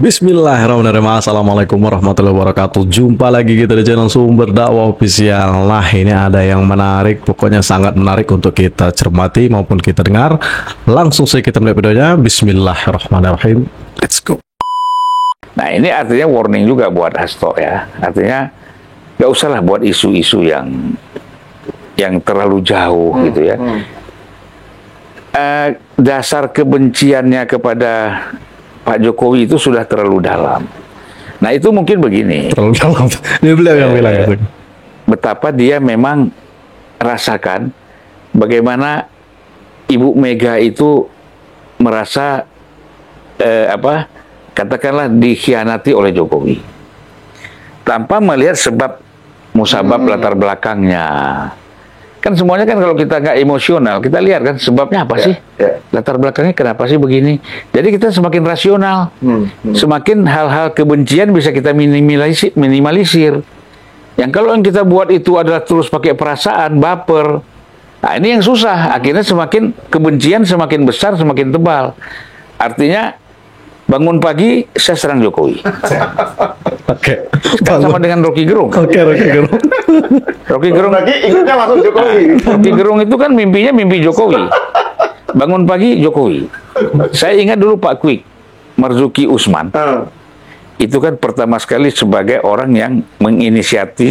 Bismillahirrahmanirrahim. Assalamualaikum warahmatullahi wabarakatuh. Jumpa lagi kita di channel Sumber Dakwah Official. Nah, ini ada yang menarik, pokoknya sangat menarik untuk kita cermati maupun kita dengar. Langsung saja kita melihat videonya. Bismillahirrahmanirrahim. Let's go. Nah, ini artinya warning juga buat Hasto ya. Artinya nggak usahlah buat isu-isu yang terlalu jauh gitu ya. Dasar kebenciannya kepada Pak Jokowi itu sudah terlalu dalam. Nah, itu mungkin begini. Terlalu dalam. Ini beliau yang bilang itu. Betapa dia memang rasakan bagaimana Ibu Mega itu merasa katakanlah dikhianati oleh Jokowi tanpa melihat sebab musabab latar belakangnya. Kan semuanya kan kalau kita nggak emosional, kita lihat kan sebabnya apa sih? Latar belakangnya kenapa sih begini? Jadi kita semakin rasional, semakin hal-hal kebencian bisa kita minimalisir. Yang kalau yang kita buat itu adalah terus pakai perasaan, baper, nah ini yang susah. Akhirnya semakin kebencian semakin besar, semakin tebal. Artinya bangun pagi saya serang Jokowi. Oke. Kan sama dengan Rocky Gerung. Oke, Rocky Gerung. Rocky Gerung lagi ikutnya masuk Jokowi. Rocky Gerung itu kan mimpinya mimpi Jokowi. Bangun pagi Jokowi. Saya ingat dulu Pak Kwik Marzuki Usman. Itu kan pertama sekali sebagai orang yang menginisiasi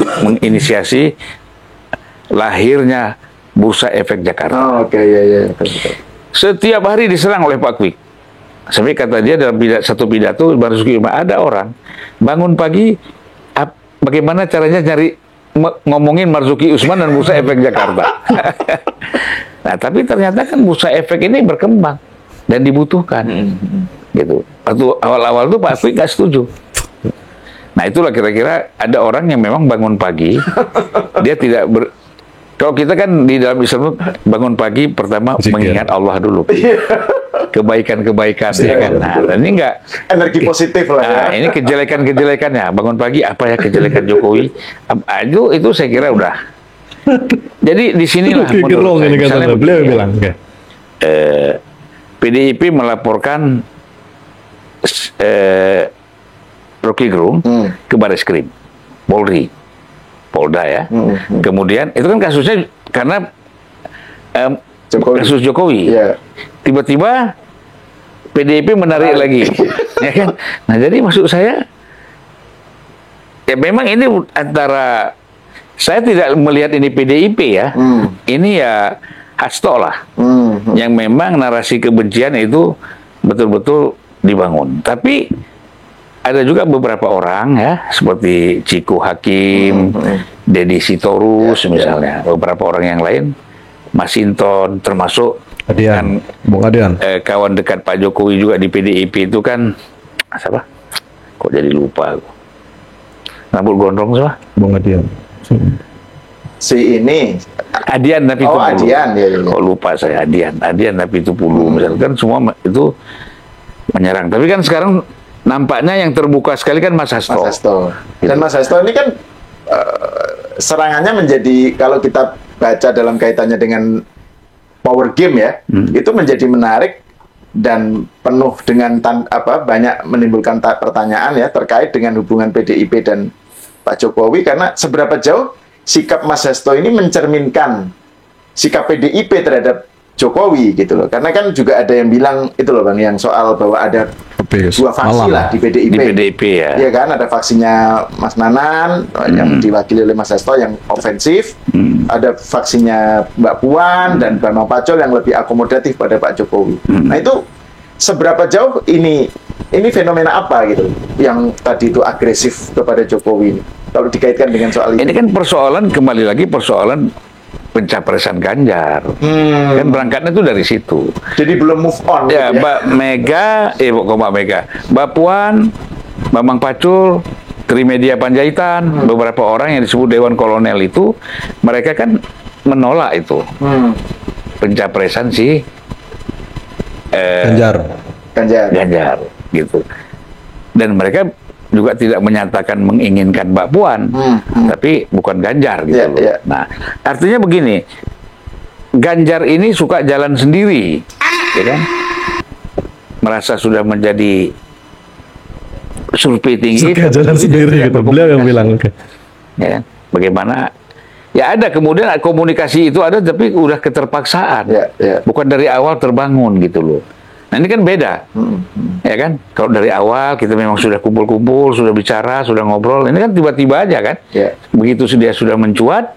lahirnya Bursa Efek Jakarta. Oke, ya. Setiap hari diserang oleh Pak Kwik. Sampai kata dia dalam satu pidato Marzuki Usman, ada orang bangun pagi bagaimana caranya ngomongin Marzuki Usman dan Bursa Efek Jakarta. Nah, tapi ternyata kan Bursa Efek ini berkembang dan dibutuhkan. Gitu. Waktu awal-awal tuh Pak Kwik nggak setuju. Nah, itulah kira-kira ada orang yang memang bangun pagi, dia tidak kalau kita kan di dalam Islam bangun pagi pertama mengingat Allah dulu. Kebaikan-kebaikan ya kan. Nah, ini enggak energi positif lah ya. Nah, ini kejelekan-kejelekannya. Bangun pagi apa ya kejelekan Jokowi? Itu saya kira udah. Jadi di sinilah Gerung ini kata beliau bilang. PDIP melaporkan Rocky Gerung ke Bareskrim, Polri, Polda ya. Kemudian itu kan kasusnya karena kasus Jokowi. Tiba-tiba PDIP menarik lagi, ya kan? Nah, jadi maksud saya, ya memang ini antara saya tidak melihat ini PDIP ya, ini ya Hasto lah, yang memang narasi kebencian itu betul-betul dibangun. Tapi ada juga beberapa orang ya, seperti Ciku Hakim, Deddy Sitorus misalnya, beberapa orang yang lain, Masinton, termasuk Adian, Bung Adian. Kawan dekat Pak Jokowi juga di PDIP itu kan siapa? Kok jadi lupa aku. Rambut gondrong siapa? Bung Adian. Si ini Adian tapi itu Adian ya. Kok lupa saya Adian tapi itu puluh misalkan semua itu menyerang. Tapi kan sekarang nampaknya yang terbuka sekali kan Mas Hasto. Dan Mas Hasto ini kan serangannya menjadi, kalau kita baca dalam kaitannya dengan power game ya, itu menjadi menarik dan penuh dengan banyak menimbulkan pertanyaan ya terkait dengan hubungan PDIP dan Pak Jokowi, karena seberapa jauh sikap Mas Hasto ini mencerminkan sikap PDIP terhadap Jokowi gitu loh. Karena kan juga ada yang bilang itu loh Bang, yang soal bahwa ada dua faksi lah di PDIP. Di PDIP ya. Iya kan, ada faksinya Mas Nanan yang diwakili oleh Mas Hasto yang ofensif, ada faksinya Mbak Puan dan Bambang Pacul yang lebih akomodatif pada Pak Jokowi. Nah, itu seberapa jauh ini fenomena apa gitu yang tadi itu agresif kepada Jokowi ini, kalau dikaitkan dengan soal ini? Ini kan kembali lagi persoalan pencapresan Ganjar. Kan berangkatnya itu dari situ. Jadi belum move on. Ya, Mbak Mega, Mbak Mega, Mbak Puan, Bambang Pacul, Trimedia Panjaitan, beberapa orang yang disebut Dewan Kolonel itu, mereka kan menolak itu pencapresan si Ganjar, gitu. Dan mereka juga tidak menyatakan menginginkan Mbak Puan, tapi bukan Ganjar gitu loh. Nah, artinya begini, Ganjar ini suka jalan sendiri, ya kan? Merasa sudah menjadi survei tinggi. Suka jalan sendiri gitu. Beliau yang bilang. Oke. Ya kan? Bagaimana? Ya ada kemudian komunikasi itu ada tapi udah keterpaksaan. Bukan dari awal terbangun gitu loh. Nah ini kan beda. Ya kan? Kalau dari awal kita memang sudah kumpul-kumpul, sudah bicara, sudah ngobrol. Ini kan tiba-tiba aja kan. Begitu dia sudah mencuat,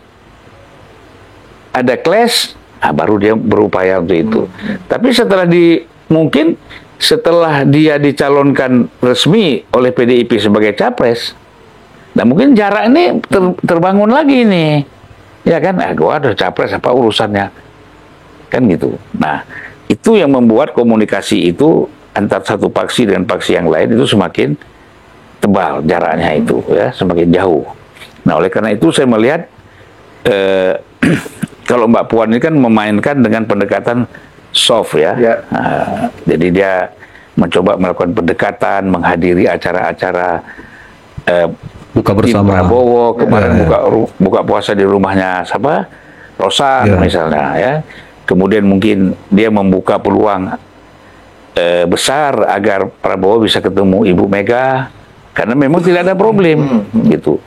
ada clash, nah baru dia berupaya untuk itu. Tapi mungkin setelah dia dicalonkan resmi oleh PDIP sebagai capres, nah mungkin jarak ini terbangun lagi nih. Ya kan, gua ada capres apa urusannya, kan gitu. Nah, itu yang membuat komunikasi itu antar satu faksi dengan faksi yang lain itu semakin tebal jaraknya itu, ya, semakin jauh. Nah, oleh karena itu saya melihat kalau Mbak Puan ini kan memainkan dengan pendekatan soft ya. Jadi dia mencoba melakukan pendekatan, menghadiri acara-acara buka bersama Prabowo kemarin buka puasa di rumahnya siapa? Rosa misalnya ya. Kemudian mungkin dia membuka peluang besar agar Prabowo bisa ketemu Ibu Mega karena memang tidak ada problem gitu.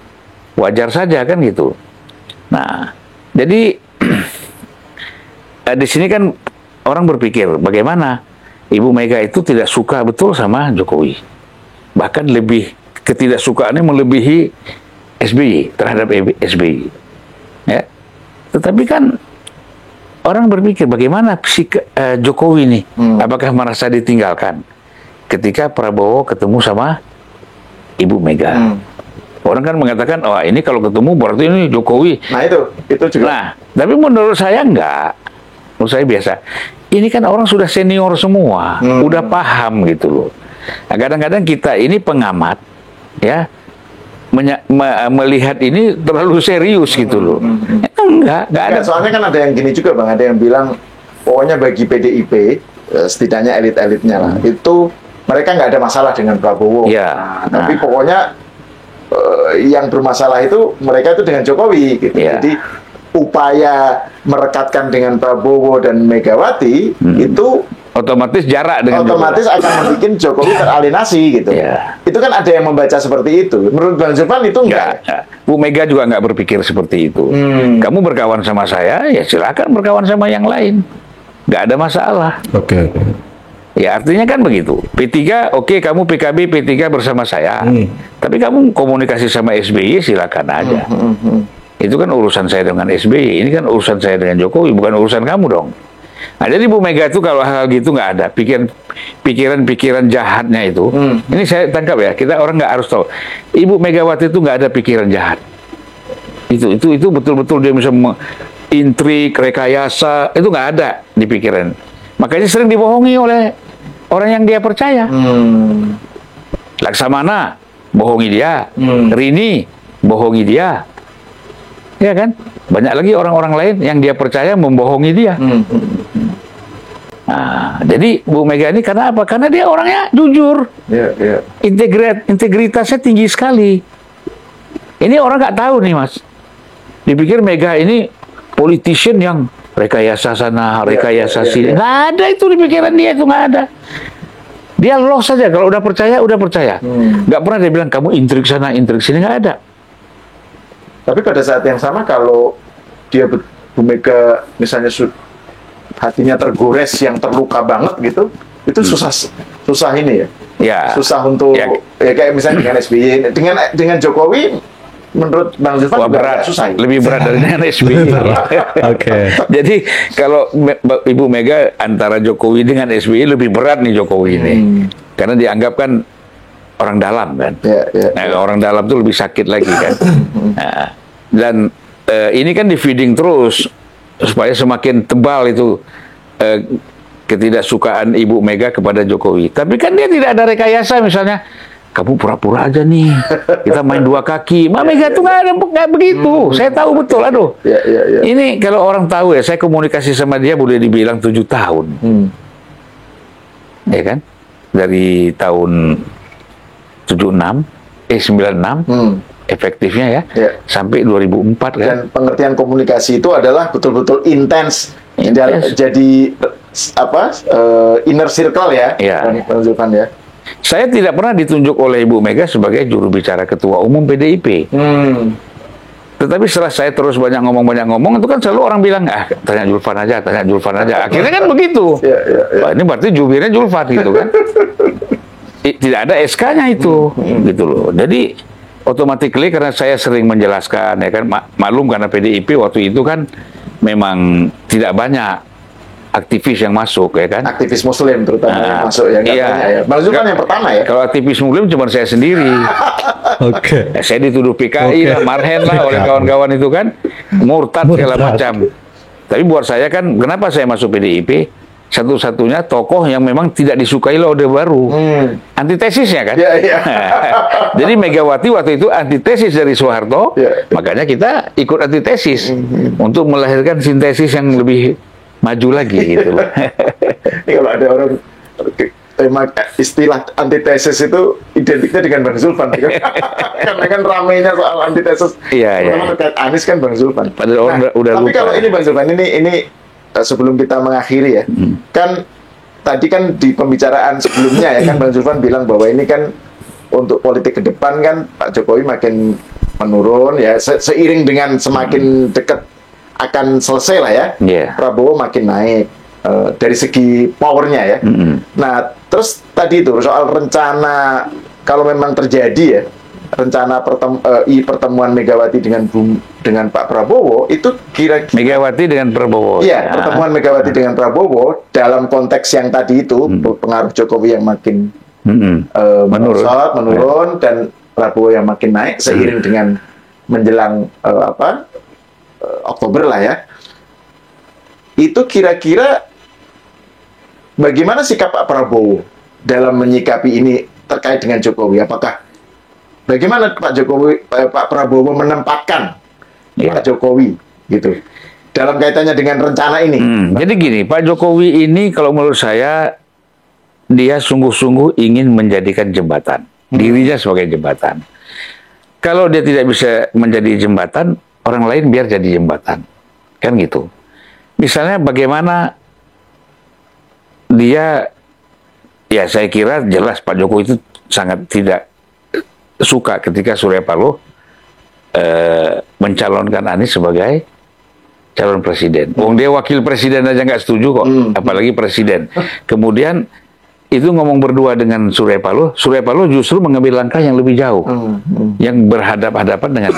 Wajar saja kan gitu. Nah, jadi di sini kan orang berpikir bagaimana Ibu Mega itu tidak suka betul sama Jokowi. Bahkan ketidaksukaannya melebihi SBY terhadap SBY. Ya. Tetapi kan orang berpikir bagaimana Jokowi ini apakah merasa ditinggalkan ketika Prabowo ketemu sama Ibu Mega. Orang kan mengatakan, oh ini kalau ketemu berarti ini Jokowi. Nah itu juga. Nah, tapi menurut saya enggak. Menurut saya biasa. Ini kan orang sudah senior semua, udah paham gitu loh. Nah, kadang-kadang kita ini pengamat, ya, melihat ini terlalu serius gitu loh. Enggak ada. Soalnya kan ada yang gini juga Bang, ada yang bilang, pokoknya bagi PDIP, setidaknya elit-elitnya lah, itu mereka nggak ada masalah dengan Prabowo. Tapi pokoknya yang bermasalah itu mereka itu dengan Jokowi gitu. Jadi upaya merekatkan dengan Prabowo dan Megawati itu otomatis jarak dengan otomatis Jokowi. akan membuat Jokowi teralienasi gitu. Itu kan ada yang membaca seperti itu. Menurut Bang Zulfan itu enggak. Bu Mega juga nggak berpikir seperti itu. Kamu berkawan sama saya, ya silakan berkawan sama yang lain. Nggak ada masalah. Oke. Ya artinya kan begitu. P3, oke, kamu PKB P3 bersama saya. Tapi kamu komunikasi sama SBY silakan aja. Itu kan urusan saya dengan SBY. Ini kan urusan saya dengan Jokowi, bukan urusan kamu dong. Nah, jadi Bu Mega itu kalau hal gitu nggak ada. Pikiran-pikiran jahatnya itu. Ini saya tangkap ya. Kita orang nggak harus tahu. Ibu Megawati itu nggak ada pikiran jahat. Itu betul-betul dia bisa intrik, rekayasa. Itu nggak ada di pikiran. Makanya sering dibohongi oleh orang yang dia percaya. Laksamana bohongi dia, Rini bohongi dia, ya kan? Banyak lagi orang-orang lain yang dia percaya membohongi dia. Nah, jadi Bu Mega ini karena apa? Karena dia orangnya jujur, integritasnya tinggi sekali. Ini orang nggak tahu nih Mas. Dipikir Mega ini politician yang rekayasa sana, rekayasa sini. Nggak ada itu di pikiran dia, itu nggak ada. Dia loss saja, kalau udah percaya, udah percaya. Nggak pernah dia bilang, kamu intrik sana, intrik sini, nggak ada. Tapi pada saat yang sama, kalau dia Bu Mega misalnya hatinya tergores, yang terluka banget gitu, itu susah ini ya. Susah untuk, ya kayak misalnya dengan SBY, dengan Jokowi, menurut Bang Zulfan berat, susah. Lebih berat dari dengan SBY. Jadi kalau Ibu Mega antara Jokowi dengan SBY lebih berat nih Jokowi ini, karena dianggap kan orang dalam kan. Orang dalam tuh lebih sakit lagi kan. Nah, dan ini kan di feeding terus supaya semakin tebal itu ketidaksukaan Ibu Mega kepada Jokowi. Tapi kan dia tidak ada rekayasa misalnya. Kamu pura-pura aja nih, kita main dua kaki. Mbak Mega tuh nggak begitu. Saya tahu betul, aduh. Ini kalau orang tahu ya, saya komunikasi sama dia boleh dibilang 7 tahun. Ya kan? Dari tahun 96, 96, efektifnya ya, sampai 2004 kan. Dan pengertian komunikasi itu adalah betul-betul intens. Jadi apa? Inner circle ya, Bang Zulfan ya. Saya tidak pernah ditunjuk oleh Ibu Mega sebagai juru bicara ketua umum PDIP. Tetapi setelah saya terus banyak ngomong, itu kan selalu orang bilang, tanya Julfan aja. Akhirnya kan begitu. Wah, ini berarti jubirnya Julfan gitu kan. Tidak ada SK-nya itu, gitu loh. Jadi, automatically karena saya sering menjelaskan, ya kan, maklum karena PDIP waktu itu kan memang tidak banyak aktivis yang masuk, ya kan. Aktivis Muslim terutama yang masuk ya. Iya. Ya. Bang Zulfan yang pertama ya. Kalau aktivis Muslim cuma saya sendiri. Oke. Saya dituduh PKI lah, Marhen lah oleh kawan-kawan itu kan, murtad segala macam. Tapi buat saya kan, kenapa saya masuk PDIP? Satu-satunya tokoh yang memang tidak disukai oleh Orde Baru. Antitesisnya kan. Iya. Jadi Megawati waktu itu antitesis dari Soeharto, makanya kita ikut antitesis untuk melahirkan sintesis yang lebih maju lagi gitu loh. Ini kalau ada orang istilah antitesis itu identiknya dengan Bang Zulfan kan? Karena kan ramainya soal antitesis. Iya. Terkait Anies kan Bang Zulfan. Padahal orang udah tapi lupa. kalau ini Bang Zulfan ini sebelum kita mengakhiri ya, kan tadi kan di pembicaraan sebelumnya ya kan Bang Zulfan bilang bahwa ini kan untuk politik ke depan kan Pak Jokowi makin menurun ya, seiring dengan semakin dekat akan selesai lah ya, Prabowo makin naik dari segi powernya ya. Nah, terus tadi itu soal rencana kalau memang terjadi ya, rencana pertemuan Megawati dengan Pak Prabowo itu kira-kira Megawati dengan Prabowo. Iya, pertemuan Megawati dengan Prabowo dalam konteks yang tadi itu pengaruh Jokowi yang makin menurun dan Prabowo yang makin naik seiring dengan menjelang Oktober lah ya. Itu kira-kira bagaimana sikap Pak Prabowo dalam menyikapi ini terkait dengan Jokowi? Apakah bagaimana Pak Prabowo menempatkan Pak Jokowi gitu dalam kaitannya dengan rencana ini? Jadi gini, Pak Jokowi ini kalau menurut saya dia sungguh-sungguh ingin menjadikan jembatan, dirinya sebagai jembatan. Kalau dia tidak bisa menjadi jembatan, orang lain biar jadi jembatan, kan gitu. Misalnya bagaimana dia, ya saya kira jelas Pak Jokowi itu sangat tidak suka ketika Surya Paloh mencalonkan Anies sebagai calon presiden. Dia wakil presiden aja nggak setuju kok, apalagi presiden. Kemudian itu ngomong berdua dengan Surya Paloh justru mengambil langkah yang lebih jauh, yang berhadap-hadapan dengan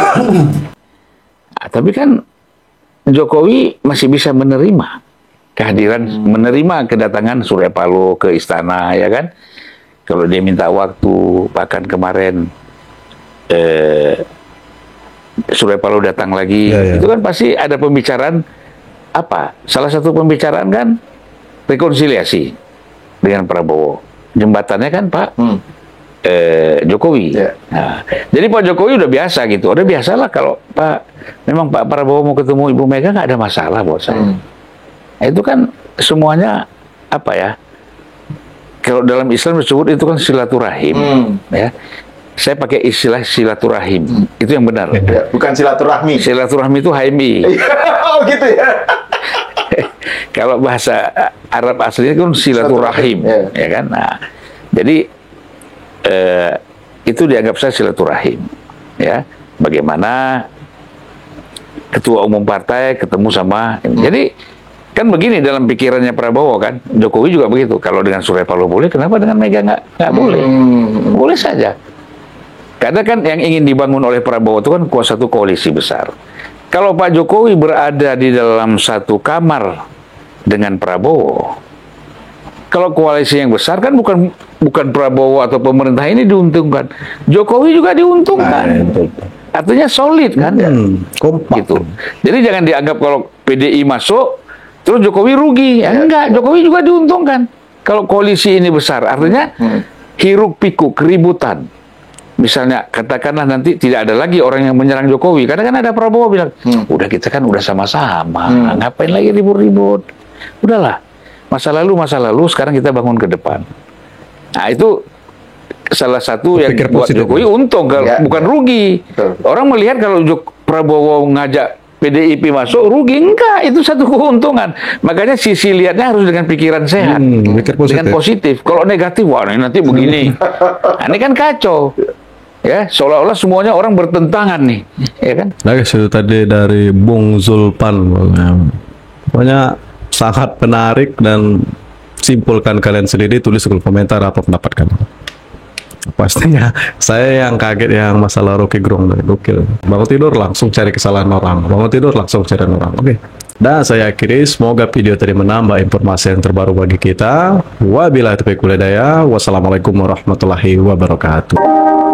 tapi kan Jokowi masih bisa menerima kehadiran, menerima kedatangan Surya Paloh ke istana, ya kan? Kalau dia minta waktu, bahkan kemarin Surya Paloh datang lagi, itu kan pasti ada pembicaraan apa? Salah satu pembicaraan kan rekonsiliasi dengan Prabowo. Jembatannya kan Pak Jokowi. Nah, jadi Pak Jokowi udah biasa gitu. Udah biasalah kalau memang Pak Prabowo mau ketemu Ibu Mega nggak ada masalah buat saya. Nah, itu kan semuanya apa ya? Kalau dalam Islam disebut itu kan silaturahim, ya. Saya pakai istilah silaturahim. Itu yang benar. Ya, bukan silaturahmi. Silaturahmi itu HMI. Oh gitu ya. Kalau bahasa Arab aslinya kan silaturahim, ya kan? Nah, jadi itu dianggap saya silaturahim, ya. Bagaimana ketua umum partai ketemu sama, jadi kan begini dalam pikirannya Prabowo kan, Jokowi juga begitu. Kalau dengan Surya Paloh boleh, kenapa dengan Mega nggak boleh? Boleh saja. Karena kan yang ingin dibangun oleh Prabowo itu kan satu koalisi besar. Kalau Pak Jokowi berada di dalam satu kamar dengan Prabowo, kalau koalisi yang besar kan bukan Prabowo atau pemerintah ini diuntungkan, Jokowi juga diuntungkan. Artinya solid kan, kompak gitu. Jadi jangan dianggap kalau PDI masuk terus Jokowi rugi, enggak, Jokowi juga diuntungkan. Kalau koalisi ini besar, artinya hiruk pikuk keributan. Misalnya katakanlah nanti tidak ada lagi orang yang menyerang Jokowi, karena kan ada Prabowo bilang, udah kita kan udah sama-sama, ngapain lagi ribut-ribut? Udahlah, masa lalu, sekarang kita bangun ke depan. Nah itu salah satu yang buat Jokowi untung, bukan rugi. Orang melihat kalau Prabowo ngajak PDIP masuk rugi enggak, itu satu keuntungan. Makanya sisi lihatnya harus dengan pikiran sehat, mikir positif. dengan positif. Kalau negatif, wah ini nanti begini. Nah, ini kan kacau. Ya, seolah-olah semuanya orang bertentangan nih, ya kan? Nah guys, itu tadi dari Bung Zulpan. Pokoknya sangat menarik, dan simpulkan kalian sendiri, tulis di kolom komentar apa pendapat kalian. Pastinya saya yang kaget yang masalah Rocky Gerung dari gokil. Bangun tidur langsung cari kesalahan orang, bangun tidur langsung cari orang. Oke. Dan saya akhiri, semoga video tadi menambah informasi yang terbaru bagi kita. Wabillahi taufiq wal hidayah. Wassalamualaikum warahmatullahi wabarakatuh.